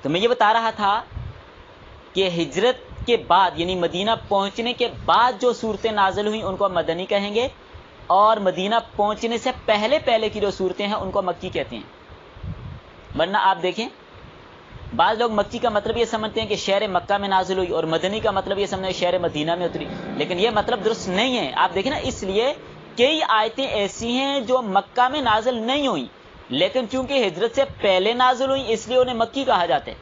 تو میں یہ بتا رہا تھا کہ ہجرت کے بعد یعنی مدینہ پہنچنے کے بعد جو صورتیں نازل ہوئیں ان کو مدنی کہیں گے، اور مدینہ پہنچنے سے پہلے پہلے کی جو صورتیں ہیں ان کو مکی کہتے ہیں۔ ورنہ آپ دیکھیں بعض لوگ مکی کا مطلب یہ سمجھتے ہیں کہ شہر مکہ میں نازل ہوئی، اور مدنی کا مطلب یہ سمجھتے ہیں شہر مدینہ میں اتری، لیکن یہ مطلب درست نہیں ہے۔ آپ دیکھیں نا، اس لیے کئی آیتیں ایسی ہیں جو مکہ میں نازل نہیں ہوئیں، لیکن چونکہ ہجرت سے پہلے نازل ہوئیں اس لیے انہیں مکی کہا جاتا ہے۔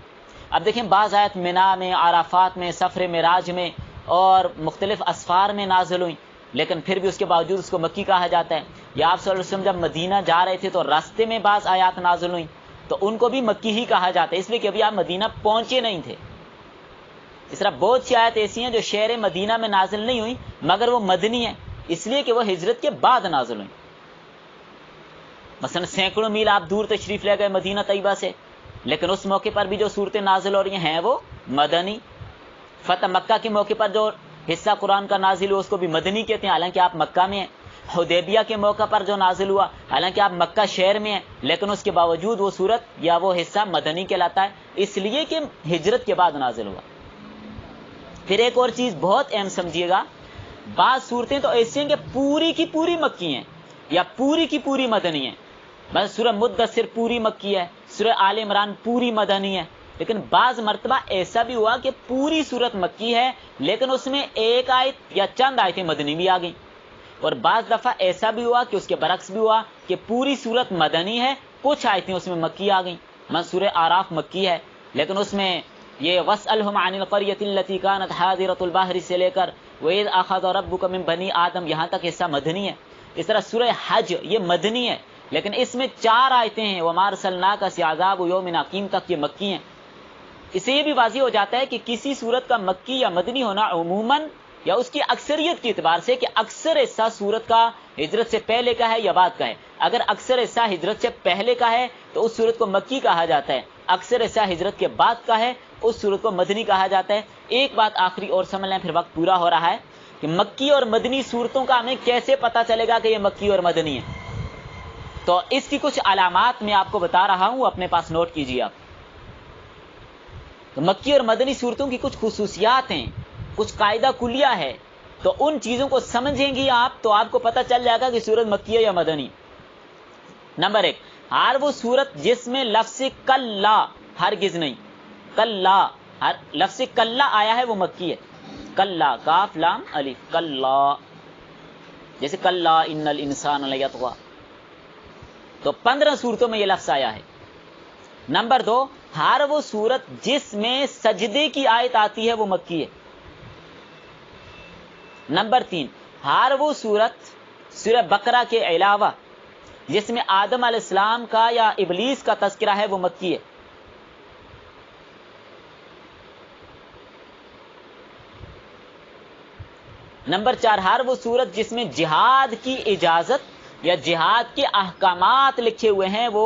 اب دیکھیں بعض آیت منا میں، عرفات میں، سفر معراج میں اور مختلف اسفار میں نازل ہوئیں، لیکن پھر بھی اس کے باوجود اس کو مکی کہا جاتا ہے۔ یا آپ صلی اللہ علیہ وسلم جب مدینہ جا رہے تھے تو راستے میں بعض آیات نازل ہوئیں تو ان کو بھی مکی ہی کہا جاتا ہے، اس لیے کہ ابھی آپ مدینہ پہنچے نہیں تھے۔ اس طرح بہت سی آیت ایسی ہیں جو شہر مدینہ میں نازل نہیں ہوئیں مگر وہ مدنی ہیں، اس لیے کہ وہ ہجرت کے بعد نازل ہوئیں۔ مثلا سینکڑوں میل آپ دور تشریف لے گئے مدینہ طیبہ سے، لیکن اس موقع پر بھی جو صورتیں نازل ہو رہی ہیں وہ مدنی۔ فتح مکہ کے موقع پر جو حصہ قرآن کا نازل ہوا اس کو بھی مدنی کہتے ہیں، حالانکہ آپ مکہ میں ہیں۔ حدیبیہ کے موقع پر جو نازل ہوا حالانکہ آپ مکہ شہر میں ہیں، لیکن اس کے باوجود وہ صورت یا وہ حصہ مدنی کہلاتا ہے، اس لیے کہ ہجرت کے بعد نازل ہوا۔ پھر ایک اور چیز بہت اہم سمجھیے گا، بعض صورتیں تو ایسی ہیں کہ پوری کی پوری مکی ہیں یا پوری کی پوری مدنی ہیں۔ بس سورہ مدثر پوری مکی ہے، سورہ آل عمران پوری مدنی ہے، لیکن بعض مرتبہ ایسا بھی ہوا کہ پوری صورت مکی ہے لیکن اس میں ایک آیت یا چند آیتیں مدنی بھی آ گئیں، اور بعض دفعہ ایسا بھی ہوا کہ اس کے برعکس بھی ہوا کہ پوری صورت مدنی ہے، کچھ آیتیں اس میں مکی آ گئیں۔ سورہ آراف مکی ہے لیکن اس میں یہ وَاسْأَلْهُمْ عَنِ الْقَرْيَةِ الَّتِي كَانَتْ حَاضِرَةَ الْبَحْرِ سے لے کر وَإِذْ أَخَذَ رَبُّكَ مِنْ بَنِي آدم یہاں تک حصہ مدنی ہے۔ اس طرح سورہ حج یہ مدنی ہے لیکن اس میں 4 آیتیں ہیں، وَمَا أَرْسَلْنَاكَ عَذَابُ يَوْمٍ عَقِيمٍ تک یہ مکی ہیں۔ اس سے یہ بھی واضح ہو جاتا ہے کہ کسی صورت کا مکی یا مدنی ہونا عموماً یا اس کی اکثریت کے اعتبار سے کہ اکثر حصہ صورت کا ہجرت سے پہلے کا ہے یا بعد کا ہے۔ اگر اکثر حصہ ہجرت سے پہلے کا ہے تو اس صورت کو مکی کہا جاتا ہے، اکثر حصہ ہجرت کے بعد کا ہے اس صورت کو مدنی کہا جاتا ہے۔ ایک بات آخری اور سمجھ لیں پھر وقت پورا ہو رہا ہے کہ مکی اور مدنی صورتوں کا ہمیں کیسے پتہ چلے گا کہ یہ مکی اور مدنی ہے، تو اس کی کچھ علامات میں آپ کو بتا رہا ہوں، اپنے پاس نوٹ کیجیے آپ۔ تو مکی اور مدنی صورتوں کی کچھ خصوصیات ہیں، کچھ قاعدہ کلیہ ہے، تو ان چیزوں کو سمجھیں گی آپ تو آپ کو پتہ چل جائے گا کہ صورت مکی ہے یا مدنی۔ نمبر 1، ہر وہ صورت جس میں لفظ کلا ہرگز نہیں، کلا لفظ کلا آیا ہے وہ مکی ہے۔ کلا کاف لام الف، کلا جیسے کلا ان الانسان لیطغی، تو 15 صورتوں میں یہ لفظ آیا ہے۔ نمبر 2، ہر وہ صورت جس میں سجدے کی آیت آتی ہے وہ مکی ہے۔ نمبر 3، ہر وہ صورت سورہ بقرہ کے علاوہ جس میں آدم علیہ السلام کا یا ابلیس کا تذکرہ ہے وہ مکی ہے۔ نمبر 4، ہر وہ صورت جس میں جہاد کی اجازت یا جہاد کے احکامات لکھے ہوئے ہیں وہ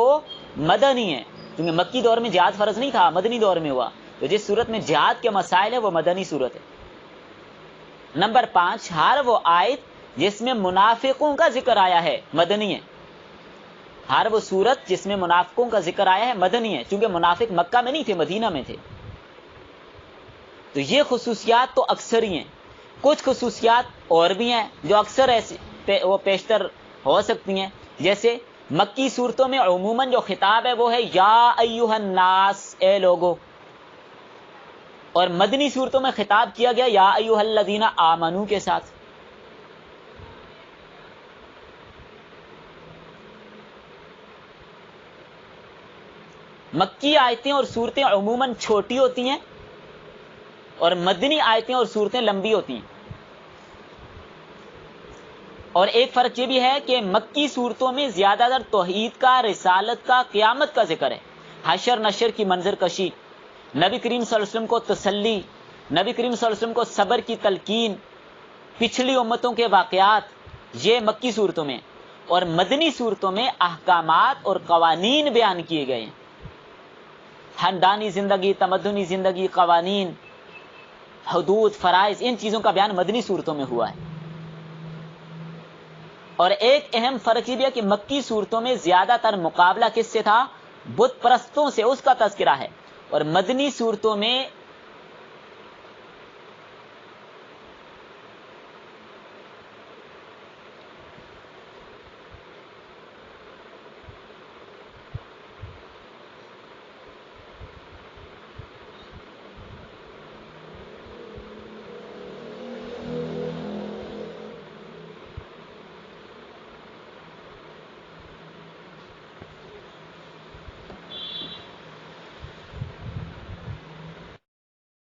مدنی ہے، کیونکہ مکی دور میں جہاد فرض نہیں تھا، مدنی دور میں ہوا، تو جس صورت میں جہاد کے مسائل ہیں وہ مدنی صورت ہے۔ نمبر 5، ہر وہ آیت جس میں منافقوں کا ذکر آیا ہے مدنی ہے۔ ہر وہ صورت جس میں منافقوں کا ذکر آیا ہے مدنی ہے، چونکہ منافق مکہ میں نہیں تھے، مدینہ میں تھے۔ تو یہ خصوصیات تو اکثر ہی ہیں، کچھ خصوصیات اور بھی ہیں جو اکثر ایسے وہ پیشتر ہو سکتی ہیں، جیسے مکی صورتوں میں عموماً جو خطاب ہے وہ ہے یا ایھا الناس، اے لوگو، اور مدنی صورتوں میں خطاب کیا گیا یا ایھا الذین آمنو کے ساتھ۔ مکی آیتیں اور صورتیں عموماً چھوٹی ہوتی ہیں اور مدنی آیتیں اور صورتیں لمبی ہوتی ہیں۔ اور ایک فرق یہ بھی ہے کہ مکی صورتوں میں زیادہ تر توحید کا، رسالت کا، قیامت کا ذکر ہے، حشر نشر کی منظر کشی، نبی کریم صلی اللہ علیہ وسلم کو تسلی، نبی کریم صلی اللہ علیہ وسلم کو صبر کی تلقین، پچھلی امتوں کے واقعات، یہ مکی صورتوں میں۔ اور مدنی صورتوں میں احکامات اور قوانین بیان کیے گئے ہیں، خاندانی زندگی، تمدنی زندگی، قوانین، حدود، فرائض، ان چیزوں کا بیان مدنی صورتوں میں ہوا ہے۔ اور ایک اہم فرق یہ بھی ہے کہ مکی صورتوں میں زیادہ تر مقابلہ کس سے تھا؟ بت پرستوں سے، اس کا تذکرہ ہے، اور مدنی صورتوں میں